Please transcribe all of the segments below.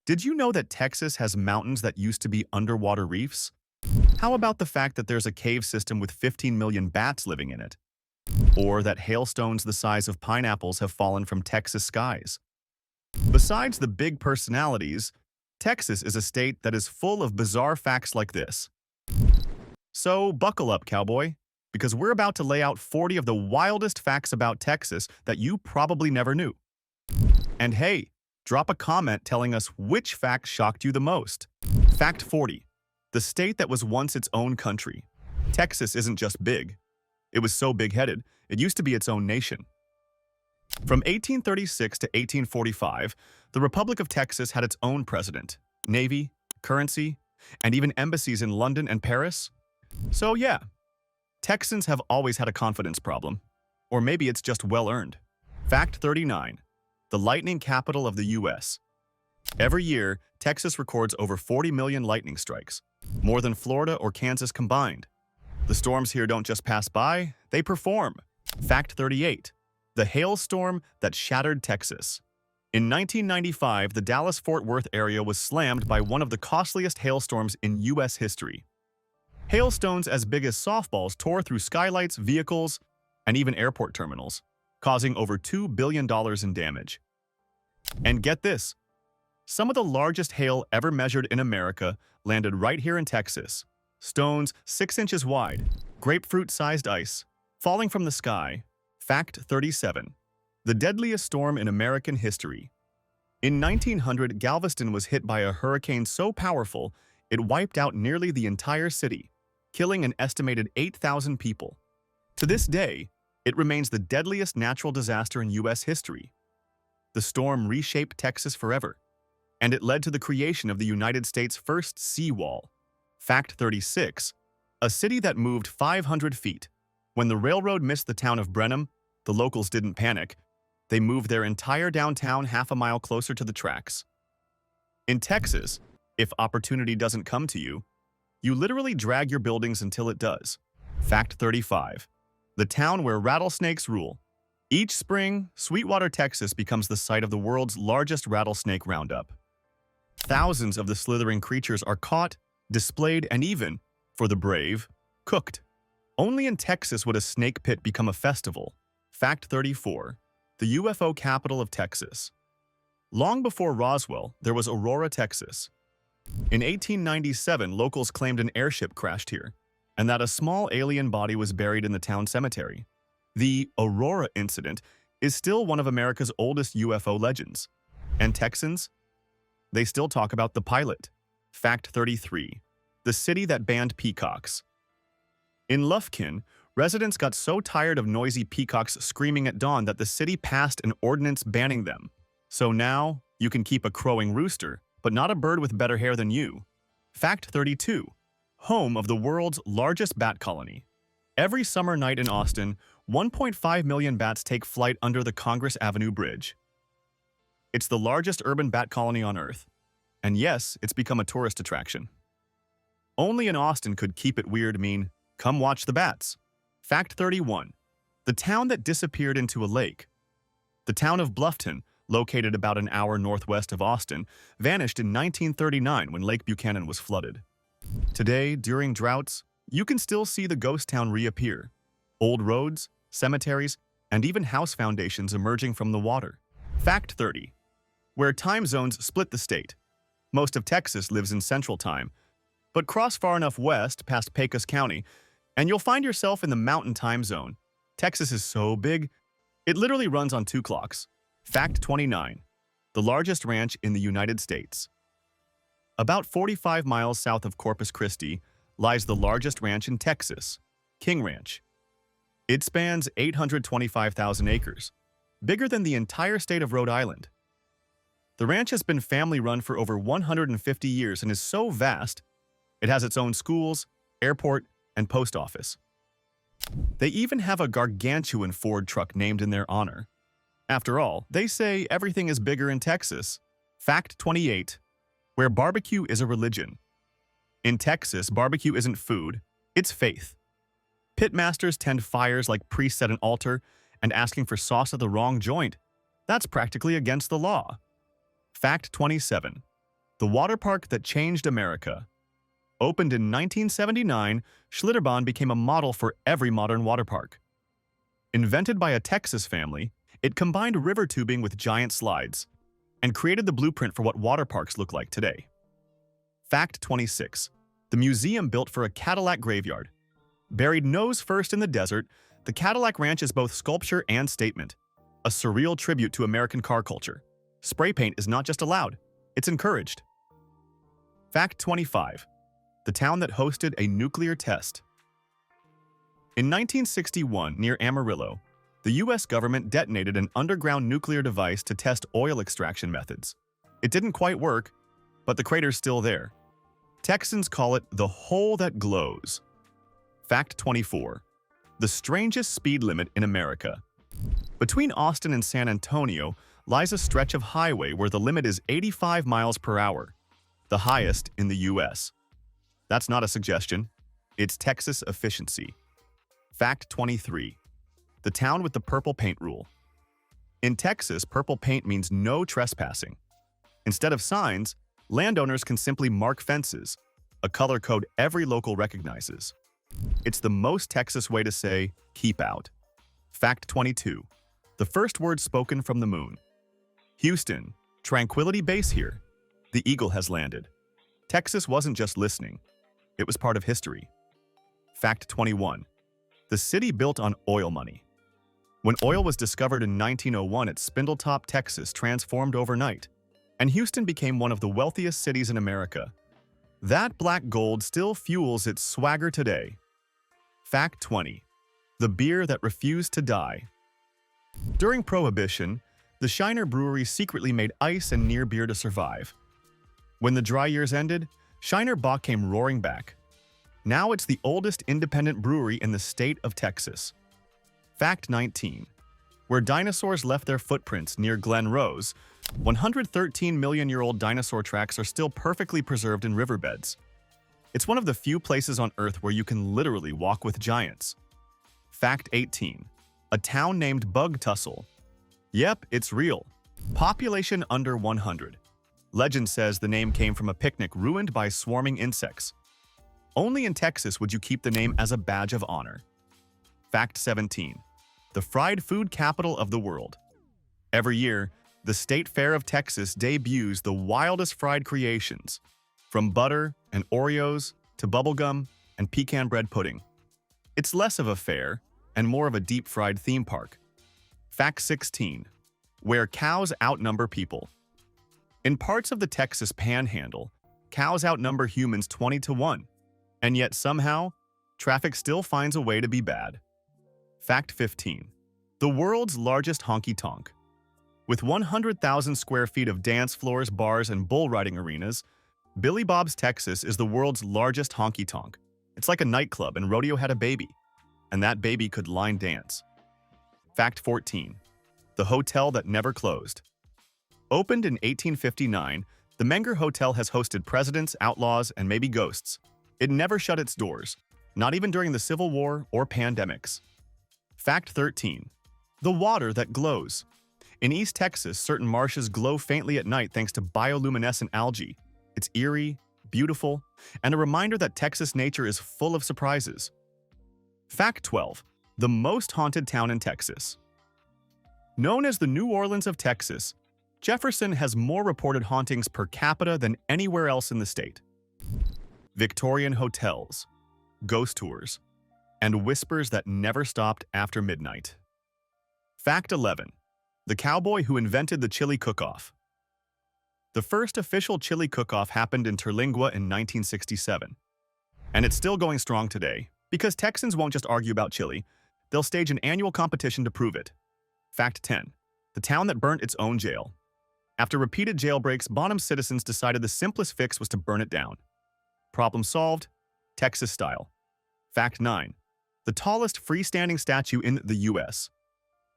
Did you know that Texas has mountains that used to be underwater reefs? How about the fact that there's a cave system with 15 million bats living in it? Or that hailstones the size of pineapples have fallen from Texas skies? Besides the big personalities, Texas is a state that is full of bizarre facts like this. So buckle up, cowboy, because we're about to lay out 40 of the wildest facts about Texas that you probably never knew. And hey, drop a comment telling us which fact shocked you the most. Fact 40. The state that was once its own country. Texas isn't just big. It was so big-headed, it used to be its own nation. From 1836 to 1845, the Republic of Texas had its own president, navy, currency, and even embassies in London and Paris. So yeah, Texans have always had a confidence problem. Or maybe it's just well-earned. Fact 39. The lightning capital of the U.S. Every year, Texas records over 40 million lightning strikes, more than Florida or Kansas combined. The storms here don't just pass by, they perform. Fact 38. The hailstorm that shattered Texas. In 1995, the Dallas-Fort Worth area was slammed by one of the costliest hailstorms in U.S. history. Hailstones as big as softballs tore through skylights, vehicles, and even airport terminals, causing over $2 billion in damage. And get this, some of the largest hail ever measured in America landed right here in Texas. Stones 6 inches wide, grapefruit-sized ice, falling from the sky. Fact 37. The deadliest storm in American history. In 1900, Galveston was hit by a hurricane so powerful, it wiped out nearly the entire city, killing an estimated 8,000 people. To this day, it remains the deadliest natural disaster in U.S. history. The storm reshaped Texas forever, and it led to the creation of the United States' first seawall. Fact 36. A city that moved 500 feet. When the railroad missed the town of Brenham, the locals didn't panic. They moved their entire downtown half a mile closer to the tracks. In Texas, if opportunity doesn't come to you, you literally drag your buildings until it does. Fact 35. The town where rattlesnakes rule. Each spring, Sweetwater, Texas becomes the site of the world's largest rattlesnake roundup. Thousands of the slithering creatures are caught, displayed, and even, for the brave, cooked. Only in Texas would a snake pit become a festival. Fact 34. The UFO Capital of Texas. Long before Roswell, there was Aurora, Texas. In 1897, locals claimed an airship crashed here, and that a small alien body was buried in the town cemetery. The Aurora incident is still one of America's oldest UFO legends. And Texans? They still talk about the pilot. Fact 33. The city that banned peacocks. In Lufkin, residents got so tired of noisy peacocks screaming at dawn that the city passed an ordinance banning them. So now, you can keep a crowing rooster, but not a bird with better hair than you. Fact 32. Home of the world's largest bat colony. Every summer night in Austin, 1.5 million bats take flight under the Congress Avenue Bridge. It's the largest urban bat colony on Earth. And yes, it's become a tourist attraction. Only in Austin could keep it weird mean, come watch the bats. Fact 31. The town that disappeared into a lake. The town of Bluffton, located about an hour northwest of Austin, vanished in 1939 when Lake Buchanan was flooded. Today, during droughts, you can still see the ghost town reappear. Old roads, cemeteries, and even house foundations emerging from the water. Fact 30. Where time zones split the state. Most of Texas lives in Central Time, but cross far enough west past Pecos County, and you'll find yourself in the Mountain Time Zone. Texas is so big, it literally runs on 2 clocks. Fact 29. The largest ranch in the United States. About 45 miles south of Corpus Christi lies the largest ranch in Texas, King Ranch. It spans 825,000 acres, bigger than the entire state of Rhode Island. The ranch has been family-run for over 150 years and is so vast, it has its own schools, airport, and post office. They even have a gargantuan Ford truck named in their honor. After all, they say everything is bigger in Texas. Fact 28. Where barbecue is a religion. In Texas, barbecue isn't food, it's faith. Pitmasters tend fires like priests at an altar, and asking for sauce at the wrong joint. That's practically against the law. Fact 27. The water park that changed America. Opened in 1979, Schlitterbahn became a model for every modern water park. Invented by a Texas family, it combined river tubing with giant slides and created the blueprint for what water parks look like today. Fact 26. The museum built for a Cadillac graveyard. Buried nose first in the desert, the Cadillac Ranch is both sculpture and statement, a surreal tribute to American car culture. Spray paint is not just allowed, it's encouraged. Fact 25. The town that hosted a nuclear test. In 1961, near Amarillo, the U.S. government detonated an underground nuclear device to test oil extraction methods. It didn't quite work, but the crater's still there. Texans call it the hole that glows. Fact 24. The strangest speed limit in America. Between Austin and San Antonio lies a stretch of highway where the limit is 85 miles per hour, the highest in the U.S. That's not a suggestion. It's Texas efficiency. Fact 23. The town with the purple paint rule. In Texas, purple paint means no trespassing. Instead of signs, landowners can simply mark fences, a color code every local recognizes. It's the most Texas way to say, keep out. Fact 22. The first word spoken from the moon. Houston, tranquility base here. The eagle has landed. Texas wasn't just listening. It was part of history. Fact 21. The city built on oil money. When oil was discovered in 1901 at Spindletop, Texas, transformed overnight, and Houston became one of the wealthiest cities in America. That black gold still fuels its swagger today. Fact 20. The beer that refused to die. During Prohibition, the Shiner Brewery secretly made ice and near beer to survive. When the dry years ended, Shiner Bock came roaring back. Now it's the oldest independent brewery in the state of Texas. Fact 19. Where dinosaurs left their footprints near Glen Rose, 113-million-year-old dinosaur tracks are still perfectly preserved in riverbeds. It's one of the few places on Earth where you can literally walk with giants. Fact 18. A town named Bug Tussle. Yep, it's real. Population under 100. Legend says the name came from a picnic ruined by swarming insects. Only in Texas would you keep the name as a badge of honor. Fact 17. The fried food capital of the world. Every year, the State Fair of Texas debuts the wildest fried creations, from butter and Oreos to bubblegum and pecan bread pudding. It's less of a fair and more of a deep-fried theme park. Fact 16. Where cows outnumber people. In parts of the Texas Panhandle, cows outnumber humans 20-1, and yet somehow, traffic still finds a way to be bad. Fact 15. The world's largest honky tonk. With 100,000 square feet of dance floors, bars, and bull riding arenas, Billy Bob's Texas is the world's largest honky tonk. It's like a nightclub and rodeo had a baby, and that baby could line dance. Fact 14. The hotel that never closed. Opened in 1859, the Menger Hotel has hosted presidents, outlaws, and maybe ghosts. It never shut its doors, not even during the Civil War or pandemics. Fact 13. The water that glows. In East Texas, certain marshes glow faintly at night thanks to bioluminescent algae. It's eerie, beautiful, and a reminder that Texas nature is full of surprises. Fact 12. The most haunted town in Texas. Known as the New Orleans of Texas, Jefferson has more reported hauntings per capita than anywhere else in the state. Victorian hotels, ghost tours, and whispers that never stopped after midnight. Fact 11. The cowboy who invented the chili cook-off. The first official chili cook-off happened in Terlingua in 1967. And it's still going strong today, because Texans won't just argue about chili, they'll stage an annual competition to prove it. Fact 10. The town that burnt its own jail. After repeated jailbreaks, Bonham citizens decided the simplest fix was to burn it down. Problem solved, Texas style. Fact 9. The tallest freestanding statue in the U.S.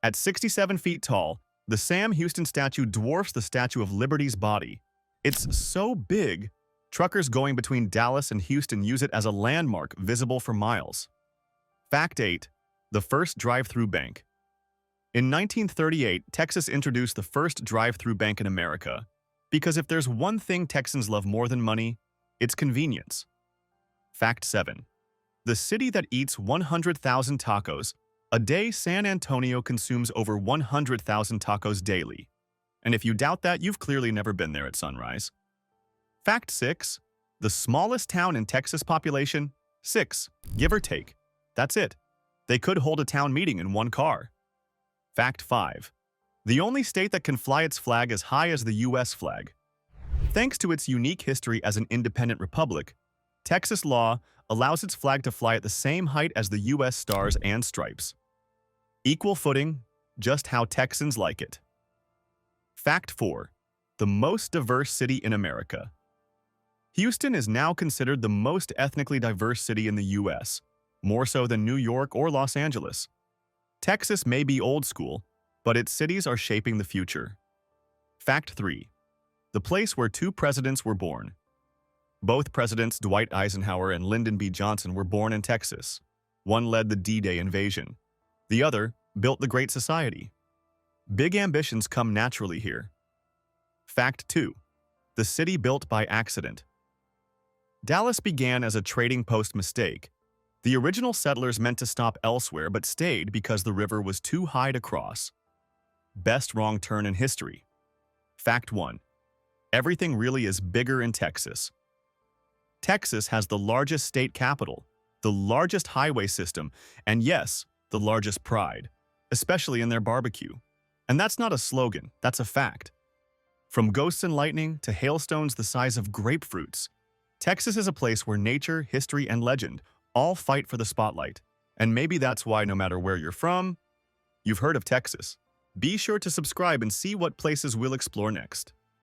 At 67 feet tall, the Sam Houston statue dwarfs the Statue of Liberty's body. It's so big, truckers going between Dallas and Houston use it as a landmark visible for miles. Fact 8. The first drive-through bank. In 1938, Texas introduced the first drive-through bank in America Because if there's one thing Texans love more than money, it's convenience. Fact 7. The city that eats 100,000 tacos a day, San Antonio consumes over 100,000 tacos daily. And if you doubt that, you've clearly never been there at sunrise. Fact 6. The smallest town in Texas population? 6, give or take. That's it. They could hold a town meeting in one car. Fact 5. The only state that can fly its flag as high as the U.S. flag. Thanks to its unique history as an independent republic, Texas law allows its flag to fly at the same height as the U.S. stars and stripes. Equal footing, just how Texans like it. Fact 4. The most diverse city in America. Houston is now considered the most ethnically diverse city in the U.S., more so than New York or Los Angeles. Texas may be old school, but its cities are shaping the future. Fact 3. The place where 2 presidents were born. Both presidents, Dwight Eisenhower and Lyndon B. Johnson, were born in Texas. One led the D-Day invasion. The other built the Great Society. Big ambitions come naturally here. Fact 2. The city built by accident. Dallas began as a trading post mistake. The original settlers meant to stop elsewhere but stayed because the river was too high to cross. Best wrong turn in history. Fact 1. Everything really is bigger in Texas. Texas has the largest state capital, the largest highway system, and yes, the largest pride, especially in their barbecue. And that's not a slogan, that's a fact. From ghosts and lightning to hailstones the size of grapefruits, Texas is a place where nature, history, and legend all fight for the spotlight. And maybe that's why no matter where you're from, you've heard of Texas. Be sure to subscribe and see what places we'll explore next.